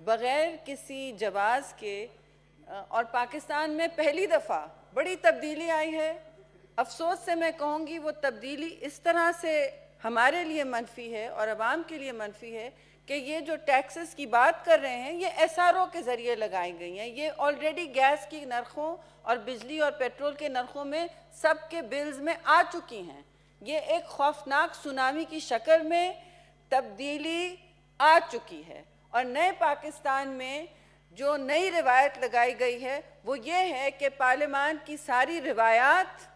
بغیر کسی جواز کے اور پاکستان میں پہلی دفعہ بڑی تبدیلی آئی ہے. افسوس سے میں کہوں گی وہ تبدیلی اس طرح سے ہمارے لیے منفی ہے اور عوام کے لیے منفی ہے کہ یہ جو ٹیکسز کی بات کر رہے ہیں یہ ایس آر او کے ذریعے لگائی گئی ہیں. یہ آلریڈی گیس کی نرخوں اور بجلی اور پیٹرول کے نرخوں میں سب کے بلز میں آ چکی ہیں. یہ ایک خوفناک سونامی کی شکل میں تبدیلی آ چکی ہے. اور نئے پاکستان میں جو نئی روایت لگائی گئی ہے وہ یہ ہے کہ پارلیمان کی ساری روایات،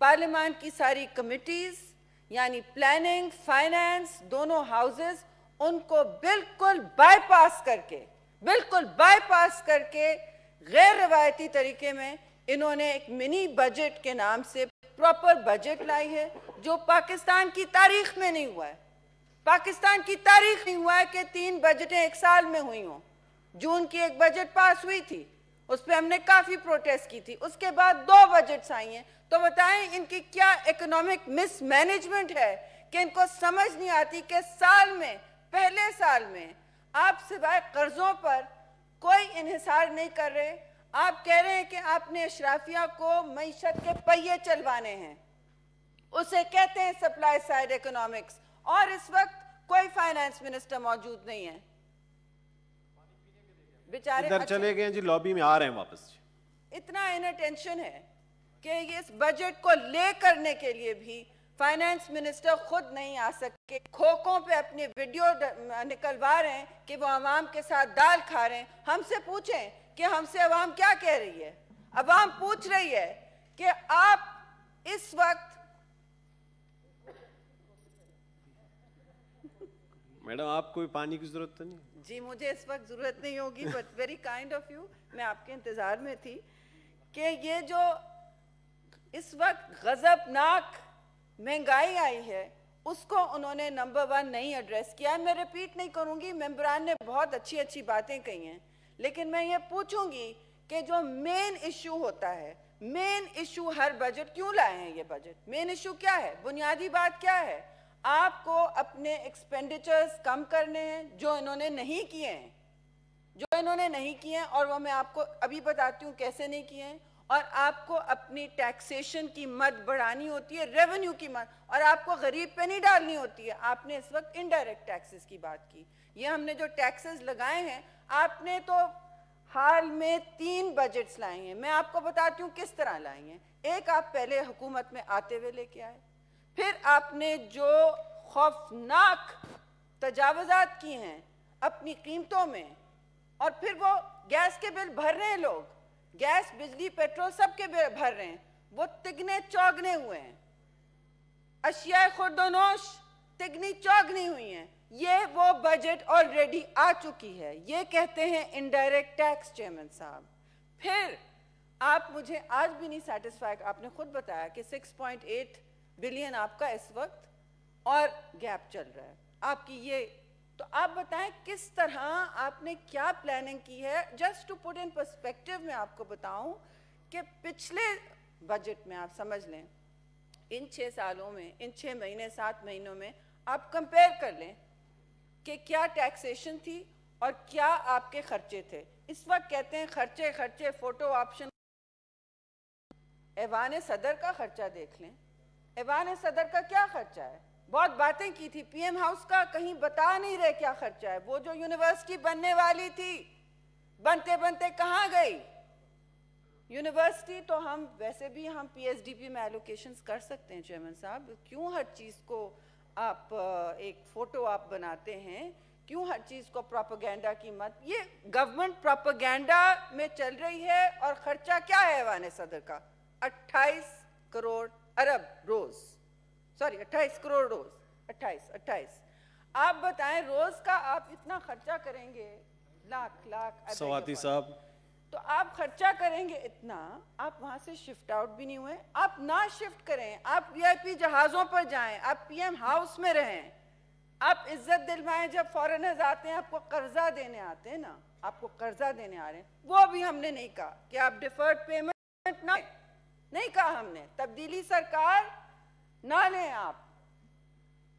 پارلیمان کی ساری کمیٹیز یعنی پلاننگ، فائنانس، دونوں ہاؤسز، ان کو بالکل بائی پاس کر کے غیر روایتی طریقے میں انہوں نے ایک منی بجٹ کے نام سے پراپر بجٹ لائی ہے جو پاکستان کی تاریخ میں نہیں ہوا ہے. پاکستان کی تاریخ نہیں ہوا ہے کہ 3 بجٹیں ایک سال میں ہوئی ہوں. جون کی ایک بجٹ پاس ہوئی تھی، اس پہ ہم نے کافی پروٹیسٹ کی تھی. اس کے بعد 2 بجٹس آئی ہیں. تو بتائیں ان کی کیا اکنامک مس مینجمنٹ ہے کہ ان کو سمجھ نہیں آتی کہ سال میں، پہلے سال میں آپ سوائے قرضوں پر کوئی انحصار نہیں کر رہے. آپ کہہ رہے ہیں کہ آپ نے اشرافیہ کو معیشت کے پہیے چلوانے ہیں، اسے کہتے ہیں سپلائی سائیڈ اکنامکس، اور اس وقت کوئی فائنانس منسٹر موجود نہیں ہے. بیچارے ادھر چلے گئے جی، لابی میں آ رہے ہیں واپس. اتنا انٹینشن ہے کہ اس بجٹ کو لے کرنے کے لیے بھی فائنانس منسٹر خود نہیں آ سکے. کھوکھوں پہ اپنی ویڈیو نکلوا رہے ہیں کہ وہ عوام کے ساتھ دال کھا رہے ہیں. ہم سے پوچھیں کہ ہم سے عوام کیا کہہ رہی ہے. عوام پوچھ رہی ہے کہ آپ اس وقت میڈم آپ کو پانی کی ضرورت تو نہیں؟ جی مجھے اس وقت ضرورت نہیں ہوگی، but very kind of you. میں آپ کے انتظار میں تھی کہ یہ جو اس وقت غضبناک مہنگائی آئی ہے اس کو انہوں نے نمبر 1 نہیں ایڈریس کیا. میں ریپیٹ نہیں کروں گی، ممبران نے بہت اچھی باتیں کہی ہیں، لیکن میں یہ پوچھوں گی کہ جو مین ایشو ہوتا ہے، مین ایشو ہر بجٹ کیوں لائے ہیں یہ بجٹ؟ مین ایشو کیا ہے؟ بنیادی بات کیا ہے؟ آپ کو اپنے ایکسپینڈیچرز کم کرنے ہیں جو انہوں نے نہیں کیے ہیں، اور وہ میں آپ کو ابھی بتاتی ہوں کیسے نہیں کیے ہیں. اور آپ کو اپنی ٹیکسیشن کی مد بڑھانی ہوتی ہے، ریونیو کی مد، اور آپ کو غریب پہ نہیں ڈالنی ہوتی ہے. آپ نے اس وقت انڈائریکٹ ٹیکسز کی بات کی. یہ ہم نے جو ٹیکسز لگائے ہیں، آپ نے تو حال میں 3 بجٹس لائے ہیں. میں آپ کو بتاتی ہوں کس طرح لائے ہیں. ایک آپ پہلے حکومت میں آتے ہوئے لے کے آئے، پھر آپ نے جو خوفناک تجاوزات کی ہیں اپنی قیمتوں میں، اور پھر وہ گیس کے بل بھر رہے ہیں لوگ، گیس، بجلی، پیٹرول سب کے بل بھر رہے ہیں، وہ تگنے چوگنے ہوئے ہیں. اشیاء خورد و نوش تگنی چوگنی ہوئی ہیں. یہ وہ بجٹ آلریڈی آ چکی ہے. یہ کہتے ہیں انڈائریکٹ ٹیکس. چیئرمین صاحب پھر آپ مجھے آج بھی نہیں سیٹسفائی. آپ نے خود بتایا کہ 6.8 بلین آپ کا اس وقت اور گیپ چل رہا ہے آپ کی. یہ تو آپ بتائیں کس طرح آپ نے کیا پلاننگ کی ہے. Just to put in perspective میں آپ کو بتاؤں کہ پچھلے بجٹ میں آپ سمجھ لیں ان 6 سالوں میں، ان 6 مہینے 7 مہینوں میں آپ کمپیئر کر لیں کہ کیا ٹیکسیشن تھی اور کیا آپ کے خرچے تھے. اس وقت کہتے ہیں خرچے فوٹو آپشن. ایوان صدر کا خرچہ دیکھ لیں. ایوان صدر کا کیا خرچہ ہے؟ بہت باتیں کی تھی. پی ایم ہاؤس کا کہیں بتا نہیں رہے کیا خرچہ ہے. وہ جو یونیورسٹی بننے والی تھی بنتے کہاں گئی یونیورسٹی؟ تو ہم ویسے بھی ہم پی ایس ڈی پی میں ایلوکیشنز کر سکتے ہیں. چیئرمین صاحب کیوں ہر چیز کو آپ ایک فوٹو آپ بناتے ہیں؟ کیوں ہر چیز کو پروپیگینڈا کی مت؟ یہ گورنمنٹ پروپیگینڈا میں چل رہی ہے. اور خرچہ کیا ہے ایوان صدر کا؟ 28 کروڑ ارب روز، سوری 28 کروڑ روز، 28. آپ بتائیں روز کا آپ اتنا خرچہ کریں گے، لاکھ سواتی صاحب، تو آپ خرچہ کریں گے اتنا، آپ وہاں سے شفٹ آؤٹ بھی نہیں ہوئے. آپ نہ شفٹ کریں، آپ وی آئی پی جہازوں پر جائیں، آپ پی ایم ہاؤس میں رہیں، آپ عزت دلوائیں. جب فارنرز آتے ہیں آپ کو قرضہ دینے آتے ہیں نا، آپ کو قرضہ دینے آ رہے ہیں، وہ بھی ہم نے نہیں کہا کہ آپ ڈیفرڈ پیمنٹ نہیں کہا ہم نے. تبدیلی سرکار نہ لیں آپ.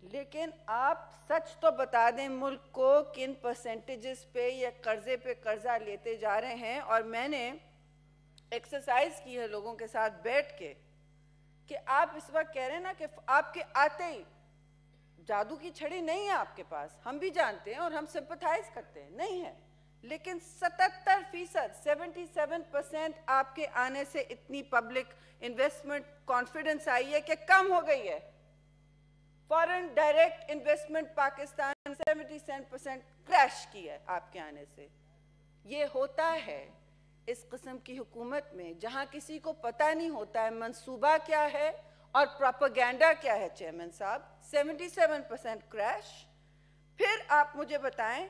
لیکن آپ سچ تو بتا دیں ملک کو کن پرسنٹیجز پہ یا قرضے پہ قرضہ لیتے جا رہے ہیں. اور میں نے ایکسرسائز کی ہے لوگوں کے ساتھ بیٹھ کے کہ آپ اس وقت کہہ رہے ہیں نا کہ آپ کے آتے ہی جادو کی چھڑی نہیں ہے آپ کے پاس, ہم بھی جانتے ہیں اور ہم سمپتھائز کرتے ہیں, نہیں ہے, لیکن 77%, 77% آپ کے آنے سے اتنی پبلک انویسٹمنٹ کانفیڈنس آئی ہے کہ کم ہو گئی ہے. Foreign direct investment Pakistan 77% crash کی ہے آپ کے آنے سے. یہ ہوتا ہے اس قسم کی حکومت میں جہاں کسی کو پتہ نہیں ہوتا ہے منصوبہ کیا ہے اور پروپیگنڈا کیا ہے. چیئرمین صاحب 77% کریش. پھر آپ مجھے بتائیں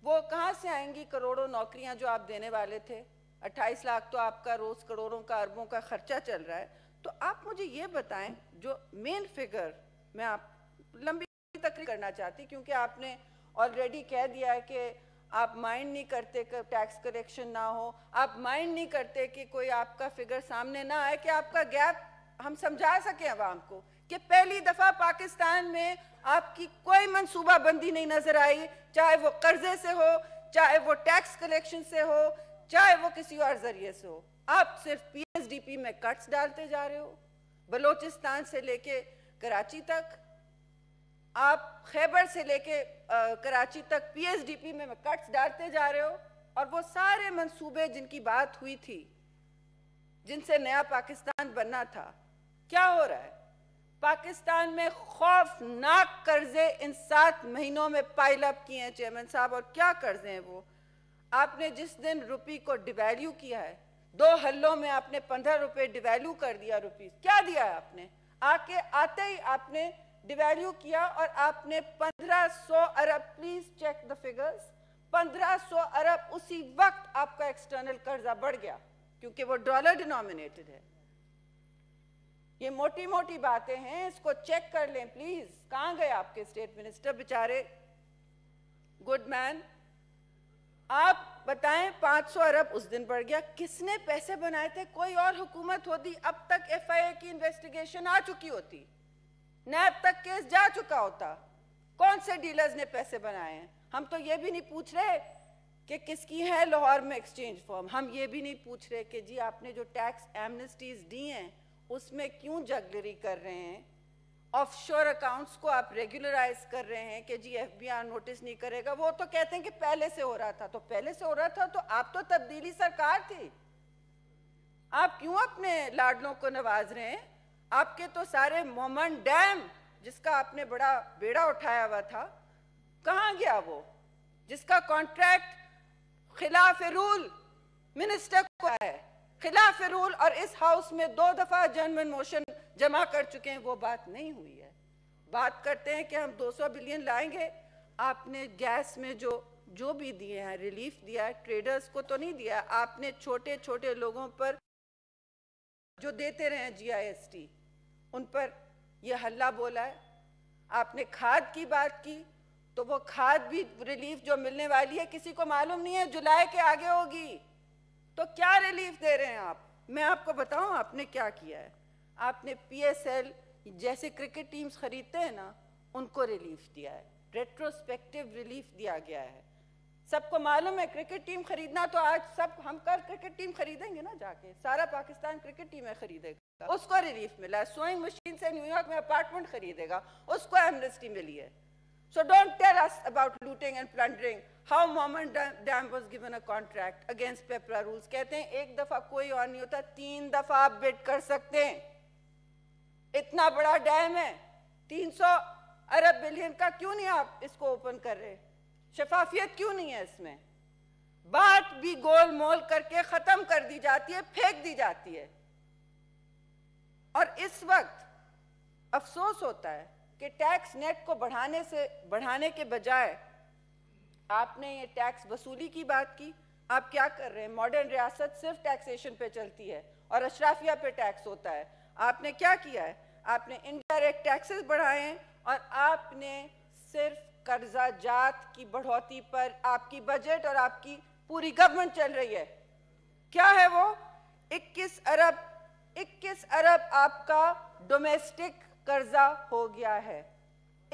وہ کہاں سے آئیں گی کروڑوں نوکریاں جو آپ دینے والے تھے؟ 28 لاکھ تو آپ کا روز کروڑوں کا اربوں کا خرچہ چل رہا ہے. تو آپ مجھے یہ بتائیں جو مین فگر, میں آپ لمبی تقریر کرنا چاہتی کیونکہ آپ نے آلریڈی کہہ دیا ہے کہ آپ مائنڈ نہیں کرتے کہ ٹیکس کریکشن نہ ہو, آپ مائنڈ نہیں کرتے کہ کوئی آپ کا فگر سامنے نہ آئے کہ آپ کا گیپ ہم سمجھا سکیں عوام کو کہ پہلی دفعہ پاکستان میں آپ کی کوئی منصوبہ بندی نہیں نظر آئی, چاہے وہ قرضے سے ہو, چاہے وہ ٹیکس کلیکشن سے ہو, چاہے وہ کسی اور ذریعے سے ہو. آپ صرف پی ایس ڈی پی میں کٹس ڈالتے جا رہے ہو, بلوچستان سے لے کے کراچی تک, آپ خیبر سے لے کے کراچی تک پی ایس ڈی پی میں کٹس ڈالتے جا رہے ہو. اور وہ سارے منصوبے جن کی بات ہوئی تھی, جن سے نیا پاکستان بننا تھا, کیا ہو رہا ہے؟ پاکستان میں خوفناک قرضے ان 7 مہینوں میں پائل اپ کیے ہیں چیئرمین صاحب. اور کیا قرضے ہیں وہ؟ آپ نے جس دن روپی کو ڈیویلیو کیا ہے, 2 حلوں میں آپ نے 15 روپے ڈیویلیو کر دیا روپی. کیا دیا ہے آپ نے؟ آتے ہی آپ نے ڈیویلیو کیا اور آپ نے 1500 ارب, پلیز چیک دا فگرز, 1500 ارب اسی وقت آپ کا ایکسٹرنل قرضہ بڑھ گیا کیونکہ وہ ڈالر ڈینومینیٹڈ ہے. یہ موٹی موٹی باتیں ہیں, اس کو چیک کر لیں پلیز. کہاں گئے آپ کے اسٹیٹ منسٹر بیچارے؟ گڈ مین, آپ بتائیں 500 ارب اس دن بڑھ گیا. کس نے پیسے بنائے تھے؟ کوئی اور حکومت ہوتی اب تک ایف آئی اے کی انویسٹیگیشن آ چکی ہوتی, نیب تک کیس جا چکا ہوتا. کون سے ڈیلرز نے پیسے بنائے ہیں؟ ہم تو یہ بھی نہیں پوچھ رہے کہ کس کی ہے لاہور میں ایکسچینج فرم, ہم یہ بھی نہیں پوچھ رہے کہ جی آپ نے جو ٹیکس ایمنسٹیز دی ہیں اس میں کیوں جگلری کر رہے ہیں, آف شور اکاؤنٹس کو آپ ریگولرائز کر رہے ہیں کہ جی ایف بی آر نوٹس نہیں کرے گا. وہ تو کہتے ہیں کہ پہلے سے ہو رہا تھا. تو پہلے سے ہو رہا تھا تو آپ تو تبدیلی سرکار تھی, آپ کیوں اپنے لاڈلوں کو نواز رہے ہیں؟ آپ کے تو سارے مومن ڈیم جس کا آپ نے بڑا بیڑا اٹھایا ہوا تھا, کہاں گیا وہ؟ جس کا کانٹریکٹ خلاف رول منسٹر کو ہے, خلاف رول, اور اس ہاؤس میں 2 دفعہ جنمن موشن جمع کر چکے ہیں. وہ بات نہیں ہوئی ہے. بات کرتے ہیں کہ ہم 200 بلین لائیں گے. آپ نے گیس میں جو بھی دیے ہیں ریلیف دیا ہے, ٹریڈرز کو تو نہیں دیا. آپ نے چھوٹے چھوٹے لوگوں پر جو دیتے رہے ہیں جی آئی ایس ٹی, ان پر یہ حلہ بولا ہے. آپ نے کھاد کی بات کی تو وہ کھاد بھی ریلیف جو ملنے والی ہے کسی کو معلوم نہیں ہے, جولائی کے آگے ہوگی. تو کیا ریلیف دے رہے ہیں آپ؟ میں آپ کو بتاؤں آپ نے کیا کیا ہے. آپ نے پی ایس ایل جیسے کرکٹ ٹیمز خریدتے ہیں نا, ان کو ریلیف دیا ہے, ریٹروسپیکٹیو ریلیف دیا گیا ہے. سب کو معلوم ہے کرکٹ ٹیم خریدنا, تو آج سب ہم کل کرکٹ ٹیم خریدیں گے نا, جا کے سارا پاکستان کرکٹ ٹیمیں خریدے گا, اس کو ریلیف ملا ہے. سوئنگ مشین سے نیو یارک میں اپارٹمنٹ خریدے گا, اس کو ایمنسٹی ملی ہے. So don't tell us about looting and plundering. How Mohammed Dam was given a contract against PEPRA rules. کہتے ہیں ایک دفعہ کوئی اور نہیں ہوتا, 3 دفعہ آپ بٹ کر سکتے ہیں. اتنا بڑا ڈیم ہے, 300 ارب بلین کا, کیوں نہیں آپ اس کو اوپن کر رہے؟ شفافیت کیوں نہیں ہے اس میں؟ بات بھی گول مول کر کے ختم کر دی جاتی ہے, پھینک دی جاتی ہے. اور اس وقت افسوس ہوتا ہے کہ ٹیکس نیٹ کو بڑھانے کے بجائے آپ نے یہ ٹیکس وصولی کی بات کی. آپ کیا کر رہے ہیں؟ ماڈرن ریاست صرف ٹیکسیشن پہ چلتی ہے اور اشرافیہ پہ ٹیکس ہوتا ہے. آپ نے کیا کیا ہے؟ آپ نے انڈائریکٹ ٹیکسز بڑھائے ہیں, اور آپ نے صرف قرضہ جات کی بڑھوتی پر آپ کی بجٹ اور آپ کی پوری گورنمنٹ چل رہی ہے. کیا ہے وہ؟ 21 ارب آپ کا ڈومیسٹک قرضہ ہو گیا ہے.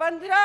15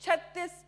36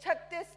36